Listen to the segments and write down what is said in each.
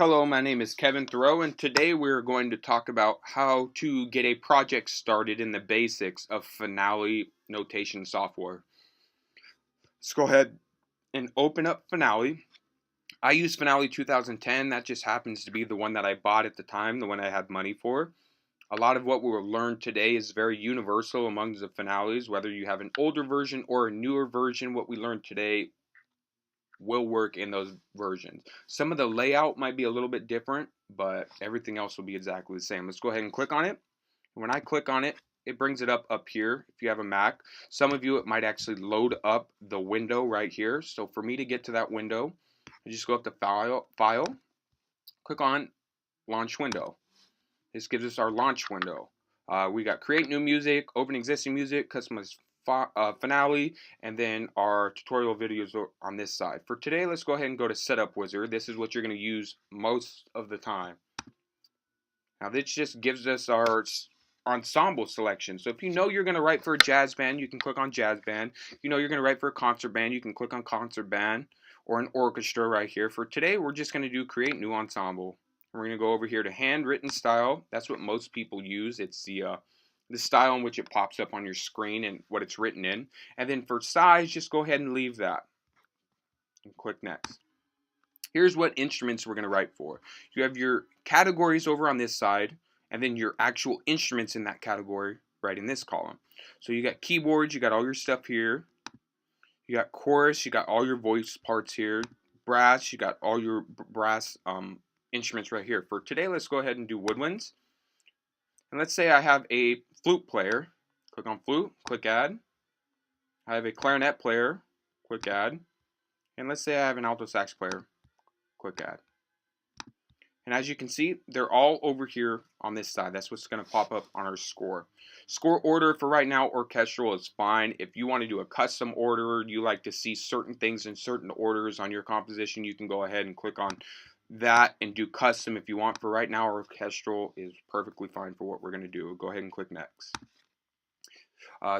Hello, my name is Kevin Thoreau, and today we're going to talk about how to get a project started in the basics of Finale notation software. Let's go ahead and open up Finale. I use Finale 2010. That just happens to be the one that I bought at the time, the one I had money for. A lot of what we will learn today is very universal among the Finales, whether you have an older version or a newer version. What we learn today will work in those versions. Some of the layout might be a little bit different, but everything else will be exactly the same. Let's go ahead and click on it. When I click on it, it brings it up here if you have a Mac. Some of you, it might actually load up the window right here. So for me to get to that window, I just go up to File, click on Launch Window. This gives us our launch window. We got Create New Music, Open Existing Music, Customize Finale, and then our tutorial videos are on this side. For today, let's go ahead and go to Setup Wizard. This is what you're going to use most of the time. Now this just gives us our ensemble selection. So if you know you're going to write for a jazz band, you can click on jazz band. If you know you're going to write for a concert band, you can click on concert band, or an orchestra right here. For today, we're just going to do create new ensemble. We're going to go over here to handwritten style. That's what most people use. It's the style in which it pops up on your screen and what it's written in. And then for size, just go ahead and leave that. And click next. Here's what instruments we're going to write for. You have your categories over on this side, and then your actual instruments in that category right in this column. So you got keyboards, you got all your stuff here. You got chorus, you got all your voice parts here. Brass, you got all your brass instruments right here. For today, let's go ahead and do woodwinds. And let's say I have a flute player. Click on flute, click add. I have a clarinet player, click add. And let's say I have an alto sax player, click add. And as you can see, they're all over here on this side. That's what's going to pop up on our score. Score order for right now, orchestral is fine. If you want to do a custom order, you like to see certain things in certain orders on your composition, you can go ahead and click on that and do custom if you want. For right now, orchestral is perfectly fine for what we're going to do. Go ahead and click next.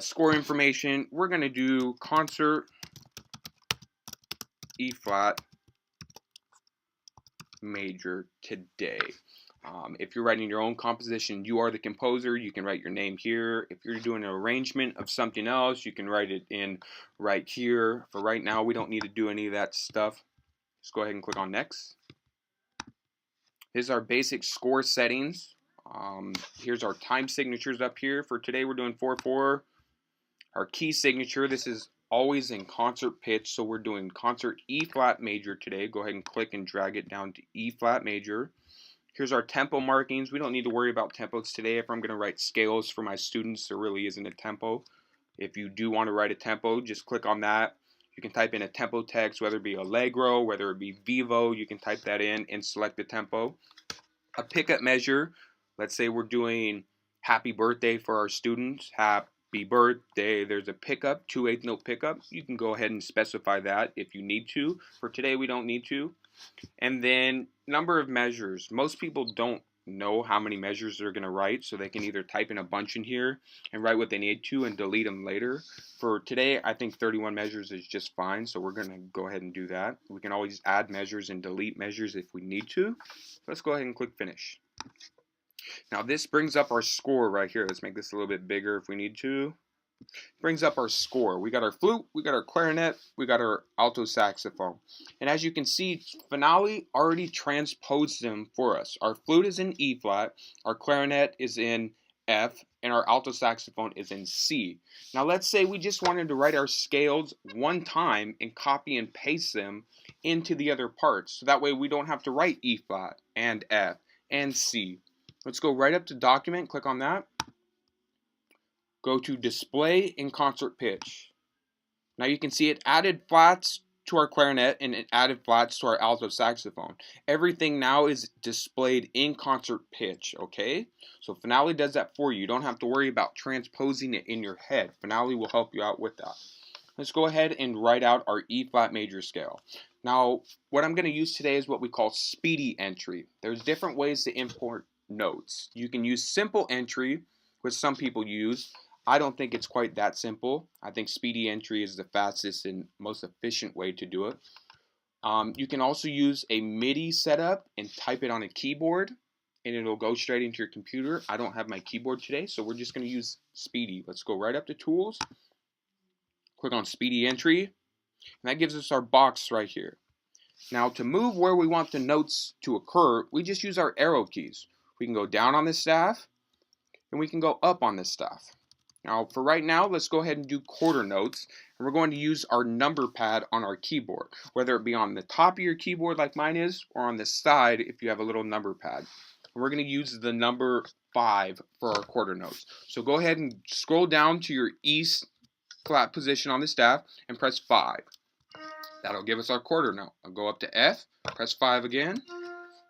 Score information, we're going to do concert E flat major today. If you're writing your own composition, you are the composer, you can write your name here. If you're doing an arrangement of something else, you can write it in right here. For right now, we don't need to do any of that stuff. Just go ahead and click on next. Here's our basic score settings. Here's our time signatures up here. For today, we're doing 4/4. Our key signature, this is always in concert pitch, so we're doing concert E flat major today. Go ahead and click and drag it down to E flat major. Here's our tempo markings. We don't need to worry about tempos today. If I'm going to write scales for my students, there really isn't a tempo. If you do want to write a tempo, just click on that. You can type in a tempo text, whether it be Allegro, whether it be Vivo. You can type that in and select the tempo. A pickup measure. Let's say we're doing happy birthday for our students. Happy birthday. There's a pickup, 2/8 note pickup. You can go ahead and specify that if you need to. For today, we don't need to. And then number of measures. Most people don't know how many measures they're going to write, so they can either type in a bunch in here and write what they need to and delete them later. For today, I think 31 measures is just fine, so we're going to go ahead and do that. We can always add measures and delete measures if we need to. Let's go ahead and click finish. Now this brings up our score right here. Let's make this a little bit bigger if we need to. Brings up our score. We got our flute, we got our clarinet, we got our alto saxophone. And as you can see, Finale already transposed them for us. Our flute is in E flat, our clarinet is in F, and our alto saxophone is in C. Now let's say we just wanted to write our scales one time and copy and paste them into the other parts. So that way we don't have to write E flat and F and C. Let's go right up to document, click on that. Go to display in concert pitch. Now you can see it added flats to our clarinet and it added flats to our alto saxophone. Everything now is displayed in concert pitch, okay? So Finale does that for you. You don't have to worry about transposing it in your head. Finale will help you out with that. Let's go ahead and write out our E flat major scale. Now, what I'm going to use today is what we call speedy entry. There's different ways to import notes. You can use simple entry, which some people use. I don't think it's quite that simple. I think speedy entry is the fastest and most efficient way to do it. You can also use a MIDI setup and type it on a keyboard, and it'll go straight into your computer. I don't have my keyboard today, so we're just going to use Speedy. Let's go right up to Tools, click on Speedy Entry, and that gives us our box right here. Now to move where we want the notes to occur, we just use our arrow keys. We can go down on the staff, and we can go up on the staff. Now for right now, let's go ahead and do quarter notes, and we're going to use our number pad on our keyboard, whether it be on the top of your keyboard like mine is, or on the side if you have a little number pad. And we're going to use the number 5 for our quarter notes. So go ahead and scroll down to your E flat position on the staff and press 5. That'll give us our quarter note. I'll go up to F, press 5 again,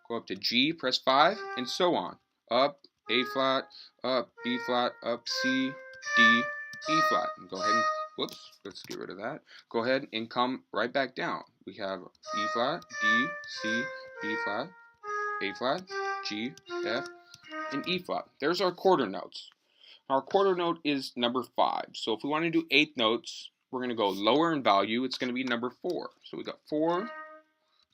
go up to G, press 5, and so on. Up, A flat, up, B flat, up, C, D, E flat. And go ahead and, whoops, let's get rid of that. Go ahead and come right back down. We have E flat, D, C, B flat, A flat, G, F, and E flat. There's our quarter notes. Our quarter note is number 5. So if we want to do eighth notes, we're going to go lower in value. It's going to be number 4. So we got 4,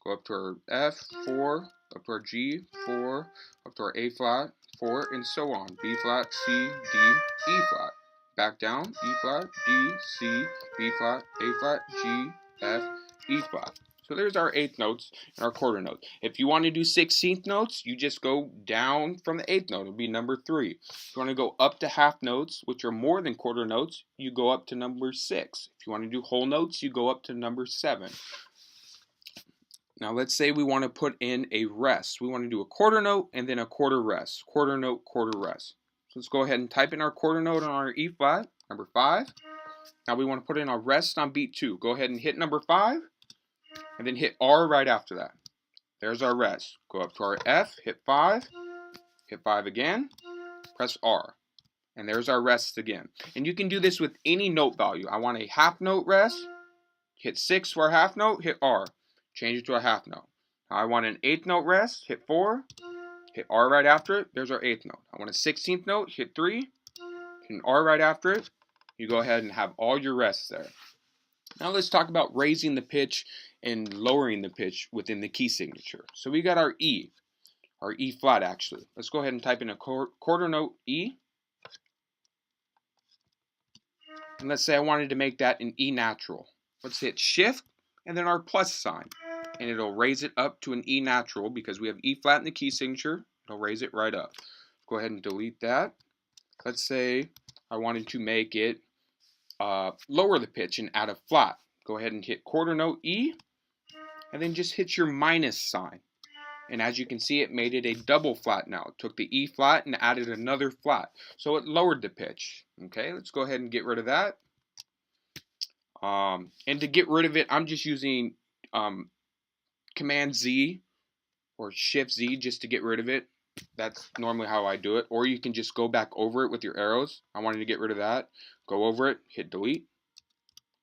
go up to our F, 4, up to our G, 4, up to our A flat, 4, and so on. B flat, C, D, E flat. Back down, E flat, D, C, B flat, A flat, G, F, E flat. So there's our eighth notes and our quarter notes. If you want to do 16th notes, you just go down from the eighth note. It'll be number 3. If you want to go up to half notes, which are more than quarter notes, you go up to number 6. If you want to do whole notes, you go up to number 7. Now let's say we want to put in a rest. We want to do a quarter note and then a quarter rest. Quarter note, quarter rest. So let's go ahead and type in our quarter note on our E flat, number 5. Now we want to put in our rest on beat 2. Go ahead and hit number 5 and then hit R right after that. There's our rest. Go up to our F, hit 5 again, press R. And there's our rest again. And you can do this with any note value. I want a half note rest, hit 6 for a half note, hit R. Change it to a half note. Now I want an eighth note rest, hit 4, hit R right after it, there's our eighth note. I want a 16th note, hit 3, hit an R right after it. You go ahead and have all your rests there. Now let's talk about raising the pitch and lowering the pitch within the key signature. So we got our E flat actually. Let's go ahead and type in a quarter note E. And let's say I wanted to make that an E natural. Let's hit Shift and then our plus sign. And it'll raise it up to an E natural because we have E flat in the key signature. It'll raise it right up. Go ahead and delete that. Let's say I wanted to make it lower the pitch and add a flat. Go ahead and hit quarter note E and then just hit your minus sign. And as you can see, it made it a double flat now. It took the E flat and added another flat. So it lowered the pitch. Okay, let's go ahead and get rid of that. And to get rid of it, I'm just using Command Z or Shift Z just to get rid of it. That's normally how I do it. Or you can just go back over it with your arrows. I wanted to get rid of that. Go over it, hit delete.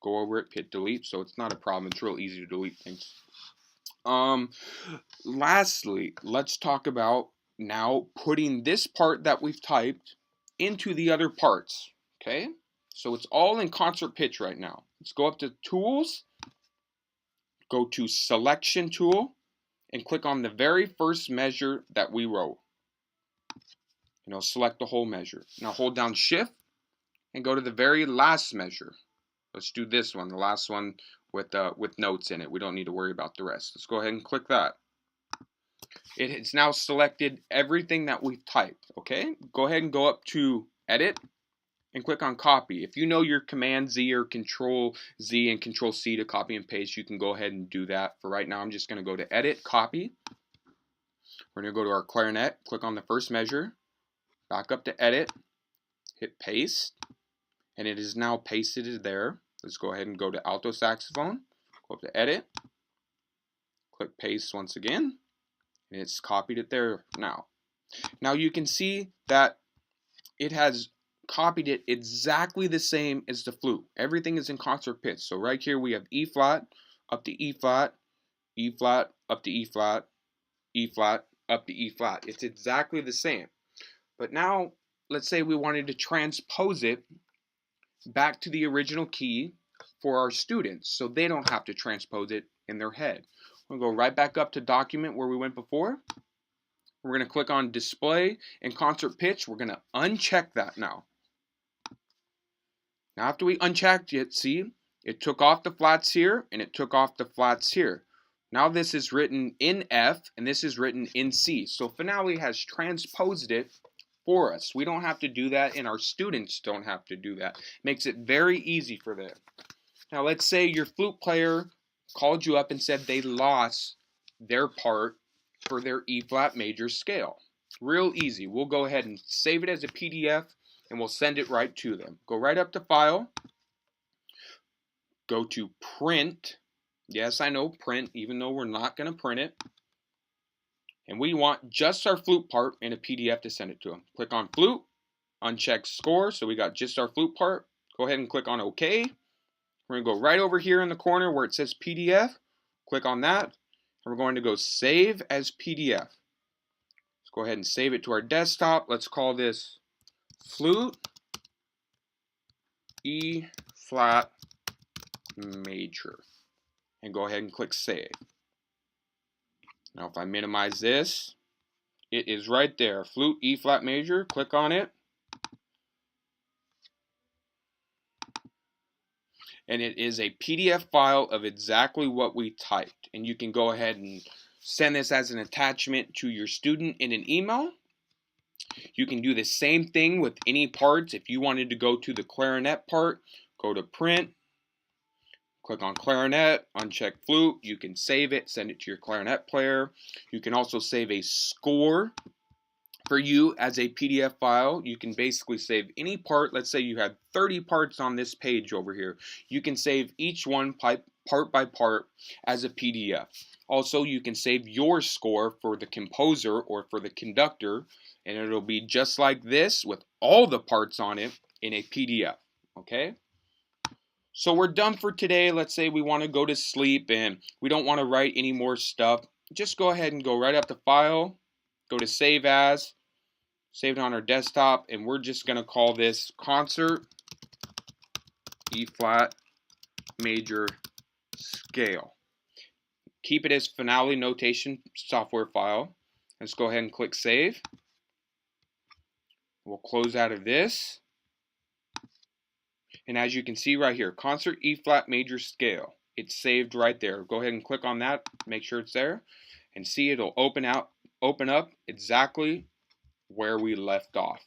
Go over it, hit delete. So it's not a problem. It's real easy to delete things. Lastly, let's talk about now putting this part that we've typed into the other parts. Okay? So it's all in concert pitch right now. Let's go up to Tools, go to Selection Tool, and click on the very first measure that we wrote. And it'll select the whole measure. Now hold down Shift and go to the very last measure. Let's do this one, the last one with notes in it. We don't need to worry about the rest. Let's go ahead and click that. It's now selected everything that we've typed. Okay? Go ahead and go up to Edit and click on Copy. If you know your Command Z or Control Z and Control C to copy and paste, you can go ahead and do that. For right now, I'm just going to go to Edit, Copy. We're going to go to our clarinet, click on the first measure, back up to Edit, hit Paste, and it is now pasted there. Let's go ahead and go to alto saxophone, go up to Edit, click Paste once again, and it's copied it there now. Now you can see that it has copied it exactly the same as the flute. Everything is in concert pitch. So right here we have E flat, up to E flat, E flat, up to E flat, E flat, up to E flat. It's exactly the same. But now, let's say we wanted to transpose it back to the original key for our students so they don't have to transpose it in their head. We'll go right back up to document where we went before. We're going to click on display and concert pitch. We're going to uncheck that now. Now after we unchecked it, see, it took off the flats here and it took off the flats here. Now this is written in F and this is written in C. So Finale has transposed it for us. We don't have to do that and our students don't have to do that. Makes it very easy for them. Now let's say your flute player called you up and said they lost their part for their E flat major scale. Real easy. We'll go ahead and save it as a PDF and we'll send it right to them. Go right up to File. Go to Print. Yes, I know print, even though we're not going to print it. And we want just our flute part in a PDF to send it to them. Click on Flute. Uncheck Score. So we got just our flute part. Go ahead and click on OK. We're going to go right over here in the corner where it says PDF. Click on that. And we're going to go Save as PDF. Let's go ahead and save it to our desktop. Let's call this Flute E flat major. And go ahead and click Save. Now if I minimize this, it is right there. Flute E flat major. Click on it. And it is a PDF file of exactly what we typed. And you can go ahead and send this as an attachment to your student in an email. You can do the same thing with any parts. If you wanted to go to the clarinet part, go to Print, click on Clarinet, uncheck Flute. You can save it, send it to your clarinet player. You can also save a score for you as a PDF file. You can basically save any part. Let's say you had 30 parts on this page over here. You can save each one part by part as a PDF. Also, you can save your score for the composer or for the conductor, and it'll be just like this with all the parts on it in a PDF. Okay? So we're done for today. Let's say we want to go to sleep and we don't want to write any more stuff. Just go ahead and go right up to File, go to Save As, save it on our desktop, and we're just going to call this Concert E flat major scale. Keep it as Finale notation software file. Let's go ahead and click Save. We'll close out of this. And as you can see right here, Concert E flat major scale. It's saved right there. Go ahead and click on that, make sure it's there, and see it'll open up exactly where we left off.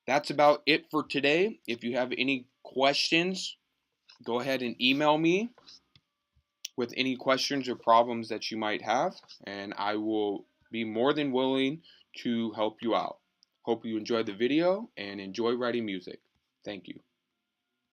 That's about it for today. If you have any questions, go ahead and email me with any questions or problems that you might have, and I will be more than willing to help you out. Hope you enjoyed the video and enjoy writing music. Thank you.